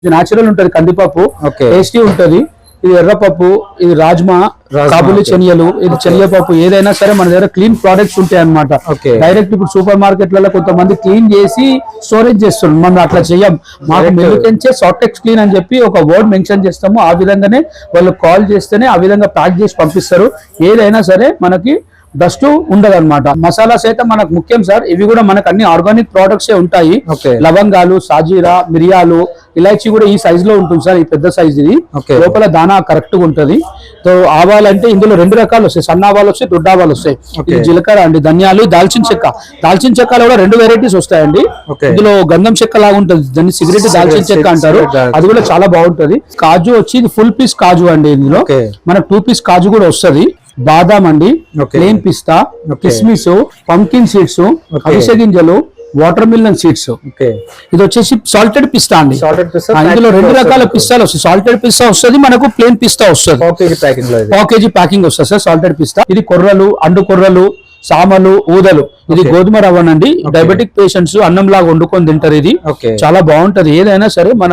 ఇది న్యాచురల్ ఉంటది కందిపప్పు, టేస్టీ ఉంటది. ఇది ఎర్రపప్పు, ఇది రాజ్మా, కాబూలి శనగలు, ఇది శనగపప్పు. ఏదైనా సరే మన దగ్గర క్లీన్ ప్రొడక్ట్స్ ఉంటాయి అన్నమాట. డైరెక్ట్ ఇప్పుడు సూపర్ మార్కెట్లలో కొంతమంది క్లీన్ చేసి స్టోరేజ్ చేస్తున్నారు, మనం అట్లా చెయ్యం. మాకు మెలికెంచే సాటెక్స్ క్లీన్ అని చెప్పి ఒక వర్డ్ మెన్షన్ చేస్తాము. ఆ విధంగానే వాళ్ళు కాల్ చేస్తేనే ఆ విధంగా ప్యాక్ చేసి పంపిస్తారు. ఏదైనా సరే మనకి డస్ట్ ఉండదు అనమాట. మసాలాస్ అయితే మనకు ముఖ్యం సార్. ఇవి కూడా మనకు అన్ని ఆర్గానిక్ ప్రొడక్ట్స్ ఉంటాయి. లవంగాలు, సాజీరా, మిరియాలు, ఇలాచి కూడా ఈ సైజ్ లో ఉంటుంది సార్. ఈ పెద్ద సైజ్ ఇది. లోపల దానా కరెక్ట్ గా ఉంటది. సో ఆవాలంటే ఇందులో 2 రకాలు వస్తాయి, సన్న ఆవాలు వస్తాయి, దొడ్డ ఆవాలు వస్తాయి. ఇది జీలకర్ర అండి, ధనియాలు, దాల్చిన చెక్క. దాల్చిన చెక్కలో కూడా 2 వెరైటీస్ వస్తాయండి. ఇందులో గంధం చెక్క లాగా ఉంటుంది, దాన్ని సిగరెట్ దాల్చిన చెక్క అంటారు. అది కూడా చాలా బాగుంటది. కాజు వచ్చి ఇది ఫుల్ పీస్ కాజు అండి. ఇందులో మనకు 2 పీస్ కాజు కూడా వస్తుంది. బాదాం అండి, ప్లేన్ పిస్తా, కిస్మిస్, పంకిన్ సీడ్స్, అవిసె గింజలు, వాటర్ మిలన్ సీడ్స్. ఇది వచ్చేసి సాల్టెడ్ పిస్తా అండి. ఇందులో 2 రకాల పిస్తాలు వస్తాయి. సాల్టెడ్ పిస్తా వస్తుంది, మనకు ప్లేన్ పిస్తా వస్తుంది. పావు కేజీ ప్యాకింగ్ వస్తుంది సార్ సాల్టెడ్ పిస్తా. ఇది కొర్రలు, అండు కొర్రలు, సామలు, ఊదలు. ఇది గోధుమ రవ్వనండి. డయాబెటిక్ పేషెంట్స్ అన్నం లాగా వండుకొని తింటారు. ఇది చాలా బాగుంటది. ఏదైనా సరే మన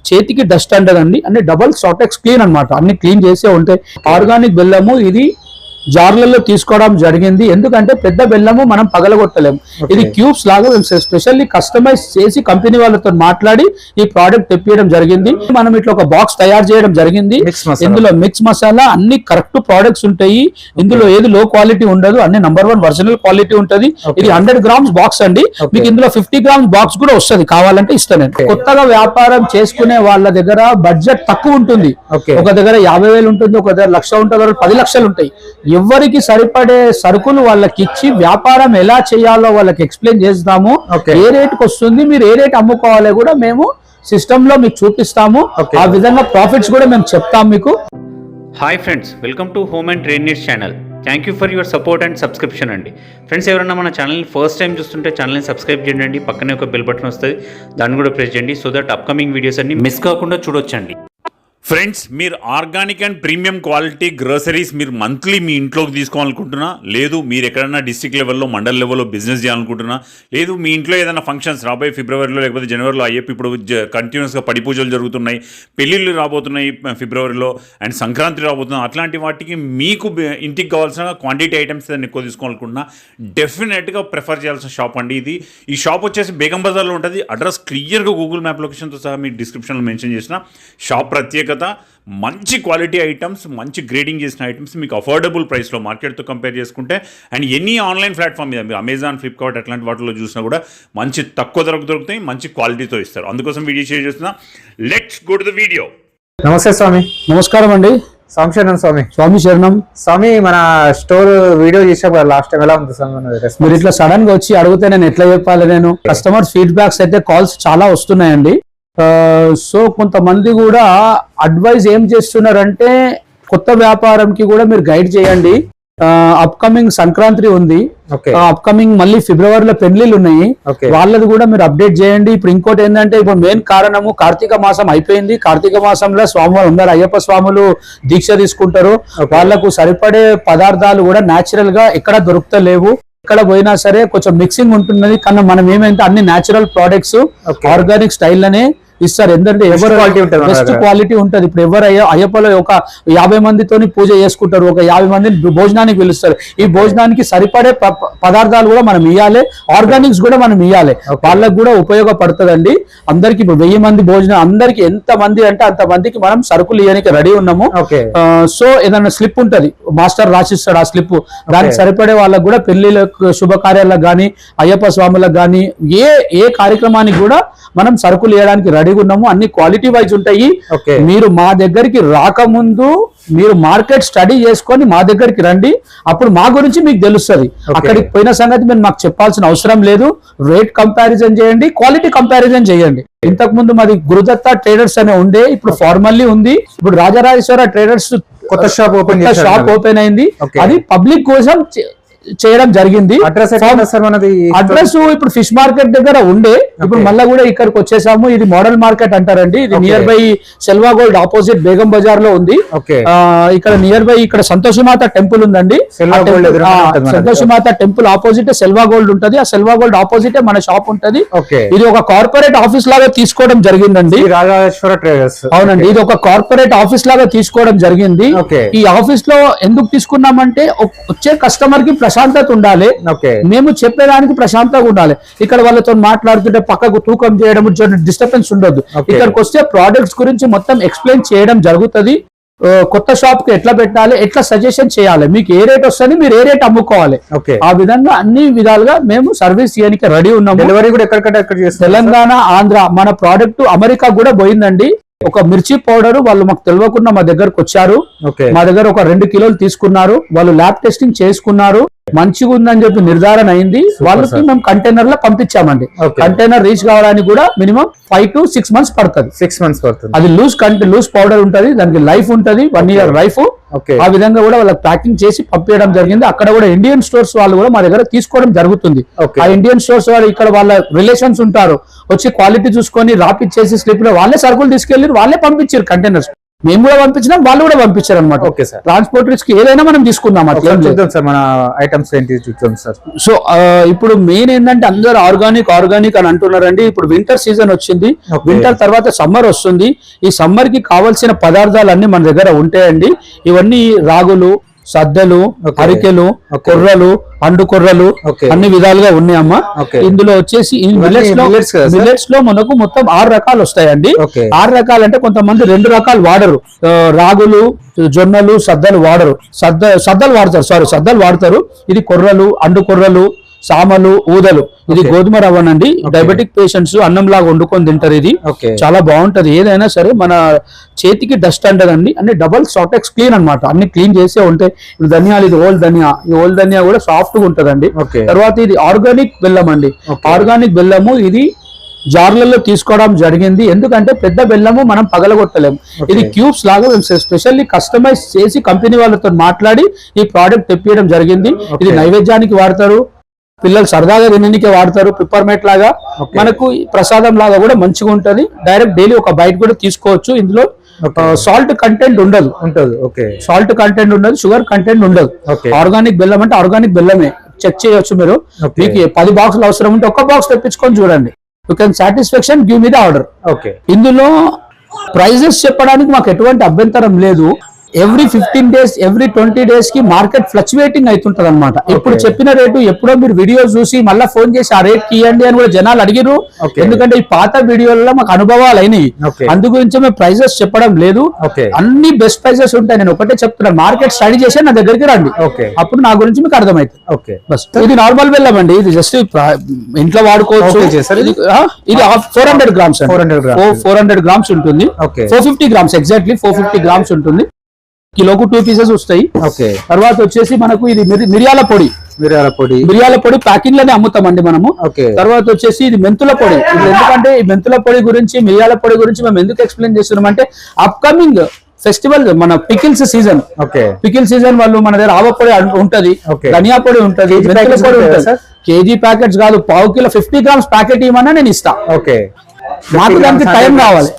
చేతికి డస్ట్ అంటదండి. అన్ని డబల్ సాటెక్స్ క్లీన్ అన్నమాట. అన్ని క్లీన్ చేసే ఉంటాయి. ఆర్గానిక్ బెల్లము ఇది జార్లలో తీసుకోవడం జరిగింది. ఎందుకంటే పెద్ద బెల్లము మనం పగలగొట్టలేము. ఇది క్యూబ్స్ లాగా స్పెషల్లీ కస్టమైజ్ చేసి కంపెనీ వాళ్ళతో మాట్లాడి ఈ ప్రోడక్ట్ తెప్పియడం జరిగింది. మనం ఇట్లా ఒక బాక్స్ తయారు చేయడం జరిగింది. ఇందులో మిక్స్ మసాలా అన్ని కరెక్ట్ ప్రోడక్ట్స్ ఉంటాయి. ఇందులో ఏది లో క్వాలిటీ ఉండదు, అన్ని నంబర్ 1 ఒరిజినల్ క్వాలిటీ ఉంటది. ఇది 100 గ్రామ్స్ బాక్స్ అండి. మీకు ఇందులో 50 గ్రామ్స్ బాక్స్ కూడా వస్తుంది, కావాలంటే ఇస్తాను. కొత్తగా వ్యాపారం చేసుకునే వాళ్ళ దగ్గర బడ్జెట్ తక్కువ ఉంటుంది. ఒక దగ్గర 50,000 ఉంటుంది, ఒక దగ్గర 1,00,000 ఉంటుంది, 10 లక్షలు ఉంటాయి. ఎవరికి సరిపడే సరుకులు వాళ్ళకి ఇచ్చి వ్యాపారం ఎలా చేయాలో వాళ్ళకి ఎక్స్ప్లెయిన్ చేస్తాము. ఏ రేటుకి వస్తుంది, మీరు ఏ రేట్ అమ్ముకోవాలి కూడా మేము సిస్టమ్ లో మీకు చూపిస్తాము. ఆ విధంగా ప్రాఫిట్స్ కూడా మేము చెప్తాం మీకు. Hi friends, welcome to home and trade needs channel. Thank you for your support and subscription అండి. ఫ్రెండ్స్, ఎవరైనా మన ఛానల్ని ఫస్ట్ టైం చూస్తుంటే ఛానల్ని సబ్స్క్రైబ్ చేయండి. పక్కనే ఒక బెల్ బటన్ వస్తుంది, దాన్ని కూడా ప్రెస్ చేయండి. సో దట్ అప్కమింగ్ వీడియోస్ అన్ని మిస్ కాకుండా చూడొచ్చండి. ఫ్రెండ్స్, మీరు organic and premium quality groceries మీరు మంత్లీ మీ ఇంట్లోకి తీసుకోవాలనుకుంటున్నా, లేదు మీరు ఎక్కడైనా డిస్ట్రిక్ట్ లెవెల్లో, మండల్ లెవెల్లో బిజినెస్ చేయాలనుకుంటున్నా, లేదు మీ ఇంట్లో ఏదైనా ఫంక్షన్స్ రాబోయే ఫిబ్రవరిలో లేకపోతే జనవరిలో అయ్యప్ప ఇప్పుడు కంటిన్యూస్గా పడి పూజలు జరుగుతున్నాయి, పెళ్ళిళ్ళు రాబోతున్నాయి ఫిబ్రవరిలో, అండ్ సంక్రాంతి రాబోతున్నాయి. అట్లాంటి వాటికి మీకు ఇంటికి కావాల్సిన క్వాంటిటీ ఐటమ్స్ ఏదైనా ఎక్కువ తీసుకోవాలనుకుంటున్నా డెఫినెట్గా ప్రిఫర్ చేయాల్సిన షాప్ అండి ఇది. ఈ షాప్ వచ్చేసి బేగం బజార్లో ఉంటుంది. అడ్రస్ క్లియర్గా గూగుల్ మ్యాప్ లొకేషన్తో సహా మీకు డిస్క్రిప్షన్లో మెన్షన్ చేసిన. షాప్ ప్రత్యేకత మంచి క్వాలిటీ ఐటమ్స్, మంచి గ్రేడింగ్ చేసిన ఐటమ్స్ మీకు అఫోర్డబుల్ ప్రైస్లో మార్కెట్తో కంపేర్ చేసుకుంటే, అండ్ ఎనీ ఆన్లైన్ ప్లాట్ఫామ్ మీద మీరు అమెజాన్, ఫ్లిప్కార్ట్ అట్లాంటి వాటిలో చూసినా కూడా మంచి తక్కువ ధరకు దొరుకుతాయి, మంచి క్వాలిటీతో ఇస్తారు. అందుకోసం వీడియో షేర్ చేస్తున్నా. Let's go to the video. నమస్తే స్వామి. నమస్కారం అండి. స్వామి శరణం స్వామి. స్వామి శరణం స్వామి. మన స్టోర్ వీడియో చేసా లాస్ట్ టైం, ఎలా ఉంది స్వామి? మీరు ఇట్లా సడన్ గా వచ్చి అడిగితే నేను ఎట్లా చెప్పాలి? నేను కస్టమర్స్ ఫీడ్బ్యాక్స్ అయితే కాల్స్ చాలా వస్తున్నాయండి. సో కొంతమంది కూడా అడ్వైజ్ ఏం చేస్తున్నారంటే, కొత్త వ్యాపారంకి కూడా మీరు గైడ్ చేయండి. అప్కమింగ్ సంక్రాంతి ఉంది, అప్కమింగ్ మళ్ళీ ఫిబ్రవరిలో పెళ్లిళ్ళు ఉన్నాయి, వాళ్ళది కూడా మీరు అప్డేట్ చేయండి. ఇప్పుడు ఇంకోటి ఏంటంటే, ఇప్పుడు మెయిన్ కారణము కార్తీక మాసం అయిపోయింది. కార్తీక మాసంలో స్వామివారు ఉన్నారు, అయ్యప్ప స్వాములు దీక్ష తీసుకుంటారు. వాళ్లకు సరిపడే పదార్థాలు కూడా న్యాచురల్ గా ఎక్కడ దొరుకుతలేవు. ఎక్కడ పోయినా సరే కొంచెం మిక్సింగ్ ఉంటున్నది, కానీ మనం ఏమైతే అన్ని న్యాచురల్ ప్రోడక్ట్స్ ఆర్గానిక్ స్టైల్ అనే ఇస్తారు. ఎందుకంటే ఎవరు బెస్ట్ క్వాలిటీ ఉంటది. ఇప్పుడు ఎవరు అయ్యప్పలో ఒక 50 మందితోని పూజ చేసుకుంటారు, ఒక 50 మందిని భోజనానికి పిలుస్తారు. ఈ భోజనానికి సరిపడే పదార్థాలు కూడా మనం ఇవ్వాలి, ఆర్గానిక్స్ కూడా మనం ఇవ్వాలి. వాళ్ళకు కూడా ఉపయోగపడుతుందండి. అందరికి ఇప్పుడు 1000 మంది భోజనం, అందరికి ఎంత మంది అంటే అంత మందికి మనం సరుకులు ఇవ్వడానికి రెడీ ఉన్నాము. సో ఏదైనా స్లిప్ ఉంటది, మాస్టర్ రాసిస్తాడు ఆ స్లిప్, దానికి సరిపడే వాళ్ళకు కూడా పెళ్లిళ్ళకు, శుభకార్యాలకు కానీ, అయ్యప్ప స్వాములకు కానీ, ఏ కార్యక్రమానికి కూడా మనం సరుకులు ఇవ్వడానికి రెడీ ఉన్నాము. అన్ని క్వాలిటీ వైజ్ ఉంటాయి. మీరు మా దగ్గరికి రాకముందు మీరు మార్కెట్ స్టడీ చేసుకొని మా దగ్గరికి రండి, అప్పుడు మా గురించి మీకు తెలుస్తుంది. అక్కడికి పోయిన సంగతి మీరు మాకు చెప్పాల్సిన అవసరం లేదు. రేట్ కంపారిజన్ చేయండి, క్వాలిటీ కంపారిజన్ చేయండి. ఇంతకు ముందు మాది గురుదత్త ట్రేడర్స్ అనే ఉండే, ఇప్పుడు ఫార్మల్లీ ఉంది. ఇప్పుడు రాజరాజేశ్వర ట్రేడర్స్ కొత్త షాప్ ఓపెన్ అయింది. అది పబ్లిక్ కోసం చేయడం జరిగింది. అడ్రస్ సార్ మనది? అడ్రస్ ఇప్పుడు ఫిష్ మార్కెట్ దగ్గర ఉండే, ఇప్పుడు మళ్ళీ కూడా ఇక్కడికి వచ్చేసాము. ఇది మోడల్ మార్కెట్ అంటారండి. ఇది near by Selva gold opposite Begum Bazaar లో ఉంది. ఇక్కడ నియర్ బై ఇక్కడ సంతోషిమాత టెంపుల్ ఉందండి. Santoshi Mata temple opposite Selva gold ఉంటది. ఆ సెల్వా గోల్డ్ ఆపోజిట్ మన షాప్ ఉంటది. ఇది ఒక కార్పొరేట్ ఆఫీస్ లాగా తీసుకోవడం జరిగిందండి. రాజేశ్వర ట్రేడర్స్. అవునండి, ఇది ఒక కార్పొరేట్ ఆఫీస్ లాగా తీసుకోవడం జరిగింది. ఈ ఆఫీస్ లో ఎందుకు తీసుకున్నామంటే వచ్చే కస్టమర్ కి ప్రశాంతత ఉండాలి, మేము చెప్పేదానికి ప్రశాంతంగా ఉండాలి. ఇక్కడ వాళ్ళతో మాట్లాడుతుంటే పక్కకు తూకం చేయడం డిస్టర్బెన్స్ ఉండొద్దు. ఇక్కడికి వస్తే ప్రోడక్ట్స్ గురించి మొత్తం ఎక్స్ప్లెయిన్ చేయడం జరుగుతుంది. కొత్త షాప్ కి ఎట్లా పెట్టాలి, ఎట్లా సజెషన్ చేయాలి, మీకు ఏ రేట్ వస్తుంది, మీరు ఏ రేట్ అమ్ముకోవాలి, ఆ విధంగా అన్ని విధాలుగా మేము సర్వీస్ చేయడానికి రెడీ ఉన్నాము. డెలివరీ కూడా ఎక్కడికక్కడ తెలంగాణ, ఆంధ్ర, మన ప్రోడక్ట్ అమెరికా కూడా పోయిందండి. ఒక మిర్చి పౌడర్ వాళ్ళు మాకు తెలియకుండా మా దగ్గరకు వచ్చారు. మా దగ్గర ఒక 2 కిలోలు తీసుకున్నారు. వాళ్ళు ల్యాబ్ టెస్టింగ్ చేసుకున్నారు, మంచిగా ఉందని చెప్పి నిర్ధారణ అయింది. వాళ్ళకి మేము కంటైనర్ లో పంపించామండి. కంటైనర్ రీచ్ కావడానికి కూడా మినిమం 5 to 6 months పడుతుంది. 6 months పడుతుంది. అది లూజ్ పౌడర్ ఉంటది, దానికి లైఫ్ ఉంటది, 1 year లైఫ్. ఆ విధంగా కూడా వాళ్ళకి ప్యాకింగ్ చేసి పంపించడం జరిగింది. అక్కడ కూడా ఇండియన్ స్టోర్స్ వాళ్ళు కూడా మా దగ్గర తీసుకోవడం జరుగుతుంది. ఆ ఇండియన్ స్టోర్స్ వాళ్ళు ఇక్కడ వాళ్ళ రిలేషన్స్ ఉంటారు, వచ్చి క్వాలిటీ చూసుకొని రాపిచ్చేసి స్లిప్ లో వాళ్ళే సరుకులు తీసుకెళ్లి వాళ్ళే పంపించారు కంటైనర్స్. మేము కూడా పంపించినాం, వాళ్ళు కూడా పంపించారు అనమాట. ట్రాన్స్పోర్ట్ రిస్క్ ఏదైనా మనం తీసుకుందాం. మన ఐటమ్స్ ఏంటి చూద్దాం సార్. సో ఇప్పుడు మెయిన్ ఏంటంటే అందరూ ఆర్గానిక్ అని అంటున్నారండి. ఇప్పుడు వింటర్ సీజన్ వచ్చింది, వింటర్ తర్వాత సమ్మర్ వస్తుంది. ఈ సమ్మర్ కి కావాల్సిన పదార్థాలు అన్ని మన దగ్గర ఉంటాయండి. ఇవన్నీ రాగులు, సద్దలు, అరికెలు, కొర్రలు, అండు కొర్రలు అన్ని విధాలుగా ఉన్నాయమ్మా. ఇందులో వచ్చేసి మిల్లెట్స్ లో మనకు మొత్తం 6 రకాలు వస్తాయండి. 6 రకాలు అంటే కొంతమంది 2 రకాలు వాడరు. రాగులు, జొన్నలు, సద్దలు వాడరు. సద్దలు వాడతారు. ఇది కొర్రలు, అండు కొర్రలు, సామలు, ఊదలు. ఇది గోధుమ రవ్వనండి. డయాబెటిక్ పేషెంట్స్ అన్నం లాగా వండుకొని తింటారు. ఇది చాలా బాగుంటది. ఏదైనా సరే మన చేతికి డస్ట్ అంటదండి. అన్ని డబల్ సాటెక్స్ క్లీన్ అన్నమాట. అన్ని క్లీన్ చేసే ఉంటాయి. ఇప్పుడు ధనియాలు, ఇది ఓల్డ్ ధనియా. ఈ ఓల్డ్ ధనియా కూడా సాఫ్ట్ గా ఉంటదండి. తర్వాత ఇది ఆర్గానిక్ బెల్లం అండి. ఆర్గానిక్ బెల్లము ఇది జార్లలో తీసుకోవడం జరిగింది. ఎందుకంటే పెద్ద బెల్లము మనం పగలగొట్టలేము. ఇది క్యూబ్స్ లాగా స్పెషల్లీ కస్టమైజ్ చేసి కంపెనీ వాళ్ళతో మాట్లాడి ఈ ప్రోడక్ట్ తెప్పియడం జరిగింది. ఇది నైవేద్యానికి వాడతారు, పిల్లలు సరదాగా తినడానికి వాడతారు. పిప్పర్మెంట్ లాగా మనకు ప్రసాదం లాగా కూడా మంచిగా ఉంటది. డైరెక్ట్ డైలీ ఒక బైట్ కూడా తీసుకోవచ్చు. ఇందులో సాల్ట్ కంటెంట్ ఉండదు. సాల్ట్ కంటెంట్ ఉండదు, షుగర్ కంటెంట్ ఉండదు. ఆర్గానిక్ బెల్లం అంటే ఆర్గానిక్ బెల్లమే. చెక్ చేయొచ్చు మీరు. మీకు 10 బాక్సులు అవసరం ఉంటే 1 బాక్స్ తెప్పించుకొని చూడండి. You can satisfaction give me the order. ఇందులో ప్రైజెస్ చెప్పడానికి మాకు ఎటువంటి అభ్యంతరం లేదు. ఎవ్రీ 15 days, ఎవ్రీ 20 days కి మార్కెట్ ఫ్లక్చువేటింగ్ అవుతుంటది అనమాట. ఇప్పుడు చెప్పిన రేటు ఎప్పుడో మీరు వీడియో చూసి మళ్ళీ ఫోన్ చేసి ఆ రేట్ కి ఇవ్వండి అని కూడా జనాలు అడిగిరు. ఎందుకంటే ఈ పాత వీడియోలలో మాకు అనుభవాలు అయినాయి. అందు గురించి మేము ప్రైజెస్ చెప్పడం లేదు. అన్ని బెస్ట్ ప్రైజెస్ ఉంటాయి. నేను ఒకటే చెప్తున్నాను, మార్కెట్ స్టడీ చేసి నా దగ్గరికి రండి, అప్పుడు నా గురించి మీకు అర్థమవుతుంది. ఇది నార్మల్ బెల్లం అండి. ఇది జస్ట్ ఇంట్లో వాడుకోవచ్చు. ఇది 400 grams 400 grams ఉంటుంది. 450 grams ఎగ్జాక్ట్లీ 450 grams ఉంటుంది. కిలోకు 2 pieces వస్తాయి. తర్వాత వచ్చేసి మనకు ఇది మిరియాల పొడి ప్యాకింగ్ లోనే అమ్ముతామండి మనము. తర్వాత వచ్చేసి ఇది మెంతుల పొడి. ఎందుకంటే ఈ మెంతుల పొడి గురించి, మిరియాల పొడి గురించి మేము ఎందుకు ఎక్స్ప్లెయిన్ చేస్తున్నాం అంటే అప్కమింగ్ ఫెస్టివల్ మన పికిల్స్ సీజన్ వాళ్ళు మన దగ్గర ఆవ పొడి ఉంటది, ధనియా పొడి ఉంటది, మెంతుల పొడి ఉంటది. కేజీ ప్యాకెట్స్ కాదు, 1/2 kilo 50 grams ప్యాకెట్ ఇవ్వమన్నా నేను ఇస్తా. మాకు దానికి టైం కావాలి.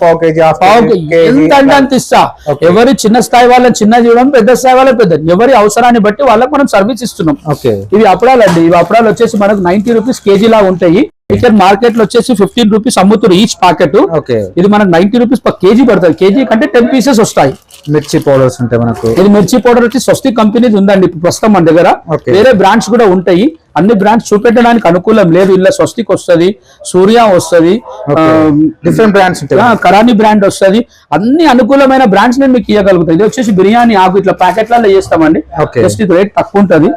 ఎంత అంటే అంత ఇస్తా. ఎవరి చిన్న స్థాయి వాళ్ళని చిన్న చేయడం, పెద్ద స్థాయి వాళ్ళ పెద్ద, ఎవరి అవసరాన్ని బట్టి వాళ్ళకి మనం సర్వీస్ ఇస్తున్నాం. ఇవి అప్పడాలు అండి. ఇవి అప్పడాలు వచ్చేసి మనకు 90 rupees కేజీ లా ఉంటాయి. ఇక్కడ మార్కెట్ లో వచ్చేసి 15 rupees అమ్ముతారు ఈచ్ ప్యాకెట్. ఇది మనకు 90 rupees per kg పడుతుంది. కేజీ కంటే 10 pieces వస్తాయి. మిర్చి పౌడర్స్ ఉంటాయి మనకు. ఇది మిర్చి పౌడర్ వచ్చి స్వస్తి కంపెనీది ఉందండి ఇప్పుడు ప్రస్తుతం మన దగ్గర. వేరే బ్రాండ్స్ కూడా ఉంటాయి. అన్ని బ్రాండ్స్ చూపెట్టడానికి అనుకూలం లేదు. ఇలా స్వస్తికి వస్తుంది, సూర్య వస్తుంది, డిఫరెంట్ బ్రాండ్స్ ఉంటాయి, కరాని బ్రాండ్ వస్తుంది. అన్ని అనుకూలమైన బ్రాండ్స్ నేను మీకు ఇవ్వగలుగుతాను. ఇది వచ్చేసి బిర్యానీ ఆకు ఇట్లా ప్యాకెట్లలో చేస్తామండి. జస్ట్ ఇది రేట్ తక్కువ ఉంటది.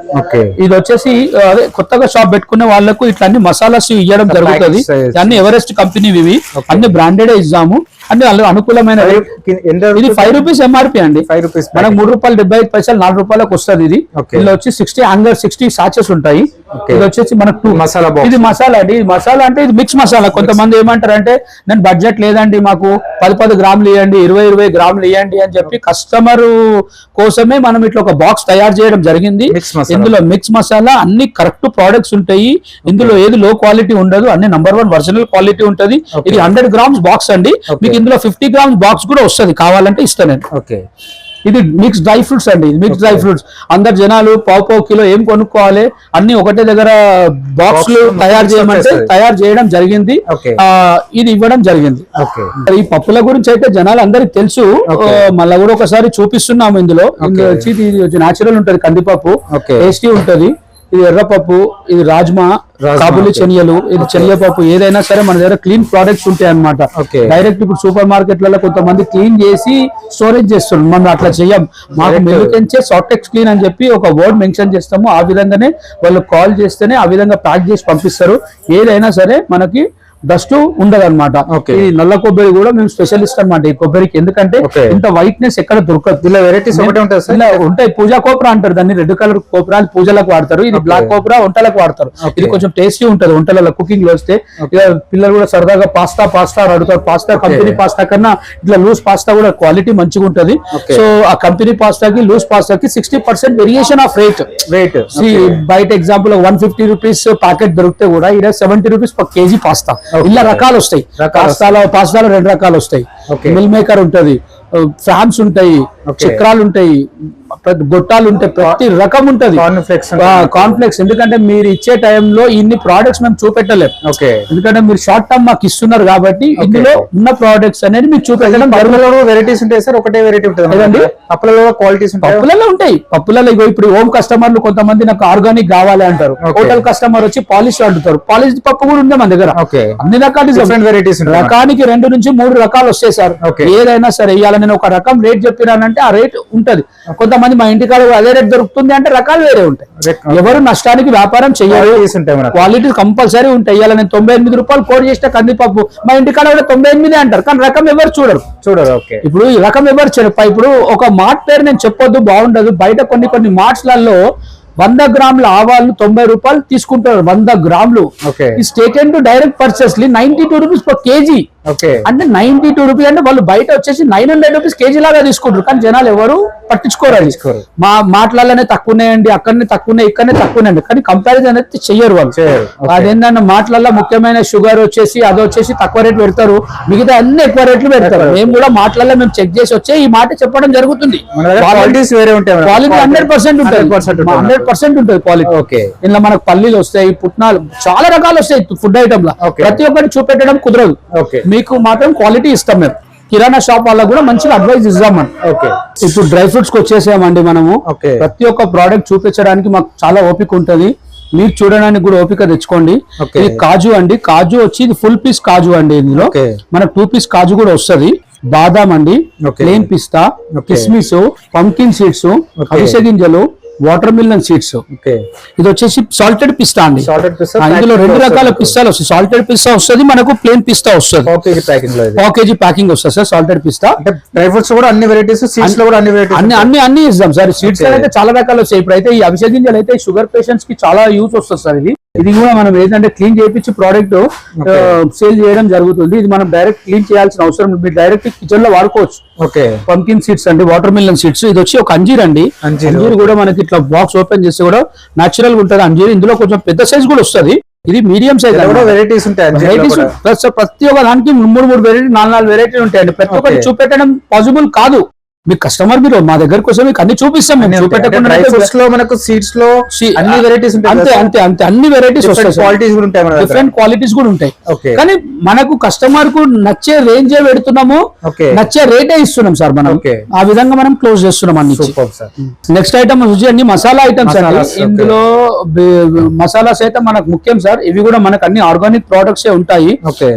ఇది వచ్చేసి అదే కొత్తగా షాప్ పెట్టుకునే వాళ్ళకు ఇట్లా అన్ని మసాలాస్ ఇవ్వడం జరుగుతుంది. అన్ని ఎవరెస్ట్ కంపెనీ ఇవి, అన్ని బ్రాండెడ్ ఇస్తాము. అంటే అనుకూలమైన ఇది 5 rupees ఎంఆర్పి అండి. 5 rupees మనకు 3 రూపాయలు 75 పైసలు 4 రూపాయలకు వస్తుంది. ఇది ఇందులో వచ్చి 60 సాచెస్ ఉంటాయి. ఇది వచ్చేసి మనకు మసాలా బాక్స్. ఇది మసాలా అండి. ఇది మసాలా అంటే ఇది మిక్స్ మసాలా. కొంతమంది ఏమంటారు అంటే నేను బడ్జెట్ లేదండి, మాకు 10 గ్రాములు ఇవ్వండి, 20 గ్రాములు ఇవ్వండి అని చెప్పి కస్టమర్ కోసమే మనం ఇట్లా ఒక బాక్స్ తయారు చేయడం జరిగింది. ఇందులో మిక్స్ మసాలా అన్ని కరెక్ట్ ప్రొడక్ట్స్ ఉంటాయి. ఇందులో ఏది లో క్వాలిటీ ఉండదు, అన్ని నంబర్ 1 ఒరిజినల్ క్వాలిటీ ఉంటది. ఇది 100 గ్రామ్స్ బాక్స్ అండి. మీకు ఇందులో 50 గ్రామ్స్ బాక్స్ కూడా వస్తుంది, కావాలంటే ఇస్తాను. ఓకే, ఇది మిక్స్ డ్రై ఫ్రూట్స్ అండి. మిక్స్ డ్రై ఫ్రూట్స్ అందరు జనాలు పావు కిలో ఏం కొనుక్కోవాలి, అన్ని ఒకటే దగ్గర బాక్స్లు తయారు చేయమంటే తయారు చేయడం జరిగింది. ఇది ఇవ్వడం జరిగింది. ఈ పప్పుల గురించి అయితే జనాలు అందరికి తెలుసు. మళ్ళీ కూడా ఒకసారి చూపిస్తున్నాము. ఇందులో ఇది న్యాచురల్ ఉంటది, కందిపప్పు టేస్టీ ఉంటది. ఇది ఎర్రపప్పు, ఇది రాజ్మా, కాబూలి శనగలు, ఇది శనగపప్పు. ఏదైనా సరే మన దగ్గర క్లీన్ ప్రొడక్ట్స్ ఉంటాయి అన్నమాట. డైరెక్ట్ ఇప్పుడు సూపర్ మార్కెట్లలో కొంతమంది క్లీన్ చేసి స్టోరేజ్ చేస్తున్నారు. మనం అట్లా చెయ్యం. మాకు మెలుకెంచే సాఫ్టెక్స్ క్లీన్ అని చెప్పి ఒక వర్డ్ మెన్షన్ చేస్తాము. ఆ విధంగానే వాళ్ళు కాల్ చేస్తేనే ఆ విధంగా ప్యాక్ చేసి పంపిస్తారు. ఏదైనా సరే మనకి డస్ట్ ఉండదు అనమాట. ఈ నల్ల కొబ్బరి కూడా మేము స్పెషలిస్ట్ అనమాట ఈ కొబ్బరికి. ఎందుకంటే ఇంత వైట్నెస్ ఎక్కడ దొరకదు. ఇలా వెరైటీస్ ఇలా ఉంటాయి. పూజా కోపరా అంటారు దాన్ని. రెడ్ కలర్ కోపరా పూజలకు వాడతారు. ఇది బ్లాక్ కోపరా వంటలకు వాడతారు. ఇది కొంచెం టేస్టీ ఉంటది వంటలలో, కుకింగ్ లో వస్తే. పిల్లలు కూడా సరదాగా పాస్తా అడుగుతారు. పాస్తా కంపెనీ పాస్తా కన్నా ఇట్లా లూజ్ పాస్తా కూడా క్వాలిటీ మంచిగా ఉంటది. సో ఆ కంపెనీ పాస్తాకి లూజ్ పాస్తాకి 60% వేరియేషన్ ఆఫ్ రేట్. బయట ఎగ్జాంపుల్ 150 రూపీస్ ప్యాకెట్ దొరికితే కూడా ఇక్కడ 70 రూపీస్ పర్ కేజీ పాస్తా. ఇలా రకాలు వస్తాయి. పాస్తాలో 2 రకాలు వస్తాయి. మిల్ మేకర్ ఉంటది, ఫ్రామ్స్ ఉంటాయి, చక్రాలు ఉంటాయి, గొట్టాలు ఉంటాయి, ప్రతి రకం ఉంటది. కాన్ఫ్లెక్స్. ఎందుకంటే మీరు ఇచ్చే టైంలో ఇన్ని ప్రోడక్ట్స్ మేము చూపెట్టలేము. ఎందుకంటే మీరు షార్ట్ టర్మ్ మాకు ఇస్తున్నారు కాబట్టి ఇందులో ఉన్న ప్రోడక్ట్స్ అనేది మీకు చూపెట్టడం. వెరైటీస్ ఉంటాయి సార్, ఒకటే వెరైటీ ఉంటుంది. పప్పులలో క్వాలిటీస్ పప్పులలో ఉంటాయి. పప్పులలో ఇప్పుడు హోమ్ కస్టమర్లు కొంతమంది నాకు ఆర్గానిక్ కావాలి అంటారు. హోటల్ కస్టమర్ వచ్చి పాలిష్ అడుగుతారు. పాలిష్ పప్పు కూడా ఉంది మన దగ్గర. అన్ని రకాల డిఫరెంట్ వెరైటీస్. రకానికి 2 నుంచి 3 రకాలు వస్తాయి సార్. ఏదైనా సరే ఇవాళ నేను ఒక రకం రేట్ చెప్పినానంటే ఆ రేట్ ఉంటది. కొంతమంది మా ఇంటికాడ అదే రేట్ దొరుకుతుంది అంటే రకాలు వేరే ఉంటాయి. ఎవరు నష్టానికి వ్యాపారం చేయాలి. క్వాలిటీ కంపల్సరీ ఉంటాయి. ఇవాళ నేను 98 రూపాయలు కోడ్ చేసిన కందిపప్పు మా ఇంటికాడ కూడా 98 అంటారు, కానీ రకం ఎవరు చూడరు. ఇప్పుడు ఈ రకం ఎవరు చెప్ప. ఇప్పుడు ఒక మార్ట్ పేరు నేను చెప్పొద్దు, బాగుండదు. బయట కొన్ని మార్ట్స్ లలో 100 గ్రాముల ఆవాలు 90 రూపాయలు తీసుకుంటారు. 100 గ్రాములు. Stated to direct purchase 92 rupees per KG. అంటే 92 రూపీస్ అంటే వాళ్ళు బయట వచ్చేసి 900 రూపీస్ కేజీ లాగా తీసుకుంటారు. కానీ జనాలు ఎవరు పట్టించుకోరు. మా మాటలలోనే తక్కువనేయండి, అక్కడనే తక్కువనే, ఇక్కడనే తక్కువనేయండి, కానీ కంపారిజన్ అనేది చెయ్యరు వాళ్ళు. అదేంటంటే మాటలలో ముఖ్యమైన షుగర్ వచ్చేసి అది వచ్చేసి తక్కువ రేట్లు పెడతారు, మిగతా అన్ని ఎక్కువ రేట్లు పెడతారు. మేము కూడా మాటలలో మేము చెక్ చేసి వచ్చే ఈ మాట చెప్పడం జరుగుతుంది. క్వాలిటీ 100% ఉంటుంది. 100% ఉంటుంది క్వాలిటీ. ఇలా మనకు పల్లీలు వస్తాయి, పుట్నాలు, చాలా రకాలు వస్తాయి ఫుడ్ ఐటమ్ లా. ప్రతి ఒక్కటి చూపెట్టడం కుదరదు. మీకు మాత్రం క్వాలిటీ ఇస్తాం మేము. కిరాణా షాప్ వాళ్ళకు కూడా మంచిగా అడ్వైస్ ఇస్తామని. ఇప్పుడు డ్రై ఫ్రూట్స్ కి వచ్చేసామండి మనము. ప్రతి ఒక్క ప్రోడక్ట్ చూపించడానికి మాకు చాలా ఓపిక ఉంటది. మీరు చూడడానికి కూడా ఓపిక తెచ్చుకోండి. ఇది కాజు అండి. కాజు వచ్చి ఇది ఫుల్ పీస్ కాజు అండి. ఇందులో మనకు 2 పీస్ కాజు కూడా వస్తుంది. బాదాం అండి, ప్లెయిన్ పిస్తా, కిస్మిస్, పంకిన్ సీడ్స్, అవిసె గింజలు, వాటర్ మిలన్ సీడ్స్. ఇది వచ్చేసి సాల్టెడ్ పిస్తా అండి. ఇందులో 2 రకాల పిస్తాలు వస్తాయి. సాల్టెడ్ పిస్తా వస్తుంది, మనకు ప్లేన్ పిస్తా వస్తుంది. పాకేజీ ప్యాకింగ్ వస్తుంది సార్. సాల్టెడ్ పిస్తా. డ్రై ఫ్రూట్స్ కూడా అన్ని వెరైటీస్, సీడ్స్ లో కూడా అన్ని వెరైటీస్, అన్ని ఇస్తాం సార్. సీడ్స్ అయితే చాలా రకాలు వస్తాయి. ఇప్పుడైతే ఈ అవిసె గింజలు అయితే షుగర్ పేషెంట్స్ కి చాలా యూజ్ వస్తుంది సార్. ఇది కూడా మనం ఏంటంటే క్లీన్ చేయించి ప్రోడక్ట్ సేల్ చేయడం జరుగుతుంది. ఇది మనం డైరెక్ట్ క్లీన్ చేయాల్సిన అవసరం, మీరు డైరెక్ట్ కిచెన్ లో వాడుకోవచ్చు. పంకిన్ సీడ్స్ అండి, వాటర్ మిలన్ సీడ్స్. ఇది వచ్చి ఒక అంజీర్ అండి. అంజీర్ కూడా మనకి ఇట్లా బాక్స్ ఓపెన్ చేస్తే కూడా నాచురల్ గా ఉంటుంది అంజీర్. ఇందులో కొంచెం పెద్ద సైజ్ కూడా వస్తుంది. ఇది మీడియం సైజ్. వెరైటీస్ ఉంటాయి. ప్రతి ఒక్క దానికి 3 వెరైటీ 4 వెరైటీలు ఉంటాయండి. ప్రతి ఒక్కటి చూపెట్టడం పాసిబుల్ కాదు. మీ కస్టమర్ మీరు మా దగ్గరకు వస్తే మీకు అన్ని చూపిస్తాం. మేము చూపెట్టకుండా మనకు సీడ్స్ లో అన్ని వెరైటీస్ అంతే అంతే అంతే అన్ని వెరైటీస్ వస్తాయి. క్వాలిటీస్ కూడా ఉంటాయి, డిఫరెంట్ క్వాలిటీస్ కూడా ఉంటాయి. కానీ మనకు కస్టమర్ కు నచ్చే రేంజే పెడుతున్నాము, నచ్చే రేటే ఇస్తున్నాం సార్. మనం ఆ విధంగా మనం క్లోజ్ చేస్తున్నాం అన్ని. నెక్స్ట్ ఐటమ్ వచ్చి అన్ని మసాలా ఐటమ్స్ అండి. ఇందులో మసాలాస్ అయితే మనకు ముఖ్యం సార్. ఇవి కూడా మనకు అన్ని ఆర్గానిక్ ప్రోడక్ట్స్ ఉంటాయి.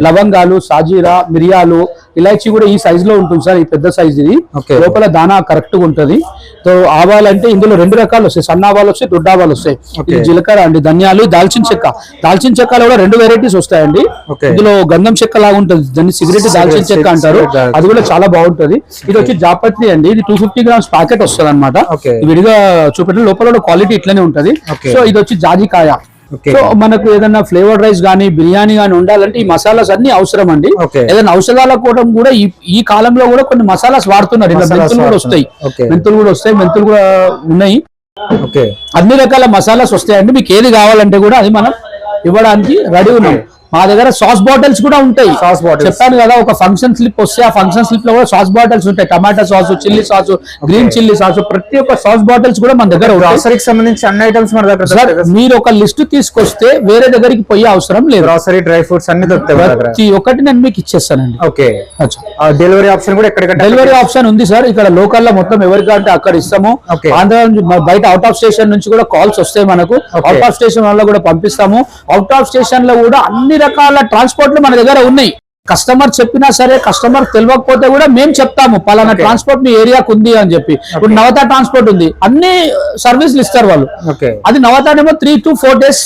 లవంగాలు, సాజీరా, మిరియాలు, ఇలాచి కూడా ఈ సైజ్ లో ఉంటుంది సార్. ఈ పెద్ద సైజ్. ఇది లోపల దానా కరెక్ట్ గా ఉంటది. సో ఆవాలంటే ఇందులో 2 రకాలు వస్తాయి. సన్న ఆవాలు వస్తాయి, దొడ్డ ఆవాలు వస్తాయి. ఇది జీలకర్ర అండి, ధనియాలు, దాల్చిన చెక్క. దాల్చిన చెక్కలో కూడా 2 వెరైటీస్ వస్తాయండి. ఇందులో గంధం చెక్క లాగా ఉంటుంది, దాన్ని సిగరెట్ దాల్చిన చెక్క అంటారు. అది కూడా చాలా బాగుంటది. ఇది వచ్చి జాపత్రి అండి. ఇది 250 గ్రామ్స్ ప్యాకెట్ వస్తుంది అనమాట. విడిగా చూపెట్టిన లోపల క్వాలిటీ ఇట్లనే ఉంటది. సో ఇది వచ్చి జాజికాయ. Okay. సో మనకు ఏదైనా ఫ్లేవర్డ్ రైస్ కానీ బిర్యానీ కానీ ఉండాలంటే ఈ మసాలాస్ అన్ని అవసరం అండి. Okay. ఏదైనా ఔషధాల కూడా ఈ కాలంలో కూడా కొన్ని మసాలాస్ వాడుతున్నారు. ఇలా మసాలాస్ మెంతులు కూడా వస్తాయి, Okay. మెంతులు కూడా ఉన్నాయి. ఓకే అన్ని రకాల మసాలాస్ వస్తాయండి. మీకు ఏది కావాలంటే కూడా అది మనం ఇవ్వడానికి రెడీ ఉన్నాం. మా దగ్గర సాస్ బాటిల్స్ కూడా ఉంటాయి. Sauce bottles. చెప్పాను కదా, ఒక ఫంక్షన్ స్లిప్ వస్తే ఆ ఫంక్షన్ స్లిప్ లో కూడా సాస్ బాటిల్స్ ఉంటాయి. టమాటా sauce, chilli sauce, green chilli sauce, ప్రతి ఒక్క సాస్ బాటిల్స్ కూడా మన దగ్గర ఉంటాయి. గ్రాసరీకి సంబంధించి అన్ని ఐటమ్స్ మన దగ్గర సార్ మీరు ఒక లిస్ట్ తీసుకొస్తే వేరే దగ్గరికి పోయే అవసరం లేదు. గ్రాసరీ, డ్రై ఫ్రూట్స్ అన్ని దొరుకుతాయి మన దగ్గర. ప్రతి ఒక్కటి నేను మీకు ఇచ్చేస్తానండి. ఓకే, డెలివరీ ఆప్షన్ కూడా ఎక్కడికంటే డెలివరీ ఆప్షన్ ఉంది సార్. ఇక్కడ లోకల్ లో మొత్తం ఎవరికంటే అక్కడ ఇస్తాము. Okay. ఆంధ్ర నుంచి, బయట అవుట్ ఆఫ్ స్టేషన్ నుంచి కూడా కాల్స్ వస్తాయి మనకు. అవుట్ ఆఫ్ స్టేషన్ వల్ల కూడా పంపిస్తాము. అవుట్ ఆఫ్ స్టేషన్ లో కూడా అన్ని రకాల ట్రాన్స్పోర్ట్లు మన దగ్గర ఉన్నాయి. కస్టమర్ చెప్పినా సరే, కస్టమర్ తెలియకపోతే కూడా మేము చెప్తాము పలానా ట్రాన్స్పోర్ట్ మీ ఏరియాకు ఉంది అని చెప్పి. ఇప్పుడు నవతా ట్రాన్స్పోర్ట్ ఉంది, అన్ని సర్వీసులు ఇస్తారు వాళ్ళు. ఓకే, అది నవతానేమో 3 to 4 days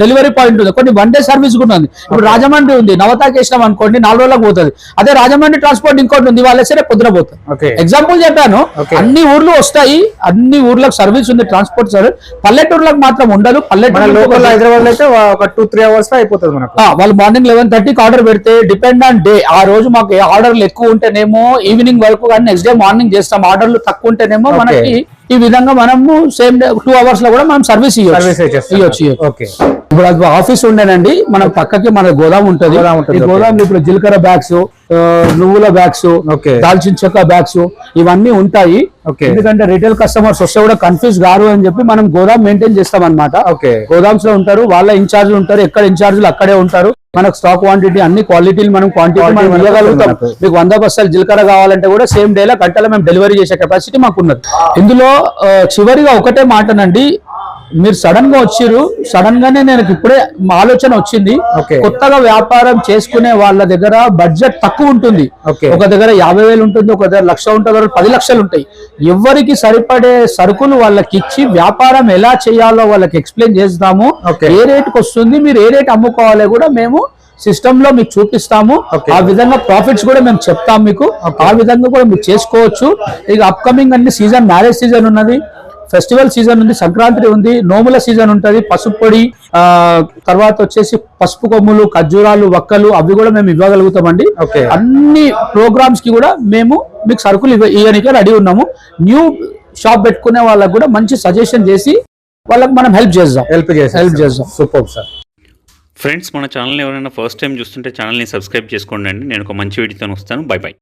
డెలివరీ పాయింట్ ఉంది. కొన్ని 1 day సర్వీస్ కూడా ఉంది. ఇప్పుడు రాజమండ్రి ఉంది, నవతాకి వేసినాం అనుకోండి 4 రోజులకు పోతుంది. అదే రాజమండ్రి ట్రాన్స్పోర్ట్ ఇంకోటి ఉంది, వాళ్ళు సరే పొద్దున పోతుంది. ఓకే, ఎగ్జాంపుల్ చెప్పాను. అన్ని ఊర్లు వస్తాయి, అన్ని ఊర్లకు సర్వీస్ ఉంది, ట్రాన్స్పోర్ట్ సర్వీస్. పల్లెటూర్లకు మాత్రం ఉండదు. మన లోకల్ హైదరాబాద్ లో అయితే ఒక 2-3 అవర్స్ లో అయిపోతుంది మనకు. వాళ్ళు మార్నింగ్ 11:30కి ఆర్డర్ పెడితే డిపెండ్ ఆన్ డే, ఆ రోజు మాకు ఆర్డర్లు ఎక్కువ ఉంటేనేమో ఈవినింగ్ వరకు, కానీ నెక్స్ట్ డే మార్నింగ్ చేస్తాం. ఆర్డర్లు తక్కువ ఉంటేనేమో మనకి ఈ విధంగా మనము సేమ్ డే 2 hours లో కూడా మనం సర్వీస్ ఇవ్వచ్చు. ఓకే, ఇప్పుడు అది ఆఫీస్ ఉండేనండి, మన పక్కకి మన గోదాం ఉంటుంది. ఈ గోదాంలో ఇప్పుడు జీలకర్ర బ్యాగ్స్, నువ్వుల బ్యాగ్స్, దాల్చిన చెక్క బ్యాగ్స్ ఇవన్నీ ఉంటాయి. ఎందుకంటే రిటైల్ కస్టమర్స్ వస్తే కూడా కన్ఫ్యూజ్ కారు అని చెప్పి మనం గోదాం మెయింటైన్ చేస్తాం అనమాట. గోదామ్స్ లో ఉంటారు, వాళ్ళ ఇన్ఛార్జ్లు ఉంటారు, ఎక్కడ ఇన్ఛార్జ్లు అక్కడే ఉంటారు. మనకు స్టాక్ క్వాంటిటీ అన్ని క్వాలిటీలు మనం ఇవ్వగలుగుతాం. మీకు 100 బస్తాలు జీలకర్ర కావాలంటే కూడా సేమ్ డే లో గంటలో మేము డెలివరీ చేసే కెపాసిటీ మాకు ఉన్నది. ఇందులో చివరిగా ఒకటే మాటనండి, మీరు సడన్ గా వచ్చిర్రు, సడన్ గానే నేను ఇప్పుడే మా ఆలోచన వచ్చింది. కొత్తగా వ్యాపారం చేసుకునే వాళ్ళ దగ్గర బడ్జెట్ తక్కువ ఉంటుంది. ఒక దగ్గర 50,000 ఉంటుంది, ఒక దగ్గర 1,00,000 ఉంటుంది, 10 లక్షలు ఉంటాయి. ఎవరికి సరిపడే సరుకులు వాళ్ళకి ఇచ్చి వ్యాపారం ఎలా చేయాలో వాళ్ళకి ఎక్స్ప్లెయిన్ చేస్తాము. ఏ రేటుకి వస్తుంది, మీరు ఏ రేట్ అమ్ముకోవాలి కూడా మేము సిస్టమ్ లో మీకు చూపిస్తాము. ఆ విధంగా ప్రాఫిట్స్ కూడా మేము చెప్తాం మీకు. ఆ విధంగా కూడా మీరు చేసుకోవచ్చు. ఇక అప్కమింగ్ అన్ని సీజన్, మ్యారేజ్ సీజన్ ఉన్నది, ఫెస్టివల్ సీజన్ ఉంది, సంక్రాంతి ఉంది, నోముల సీజన్ ఉంటది, పసుపు పొడి, తర్వాత వచ్చేసి పసుపు కొమ్ములు, ఖర్జూరాలు, వక్కలు అవి కూడా మేము ఇవ్వగలుగుతామండి. అన్ని ప్రోగ్రామ్స్ కి కూడా మేము మీకు సరుకులు ఇవ్వడానికి రెడీ ఉన్నాము. న్యూ షాప్ పెట్టుకునే వాళ్ళకి కూడా మంచి సజెషన్ చేసి వాళ్ళకి మనం హెల్ప్ చేద్దాం. Super sir. ఫ్రెండ్స్, మన ఛానల్ని ఎవరైనా ఫస్ట్ టైం చూస్తుంటే ఛానల్ని సబ్స్క్రైబ్ చేసుకోండి అండి. నేను ఒక మంచి వీడియోతో వస్తాను. By by.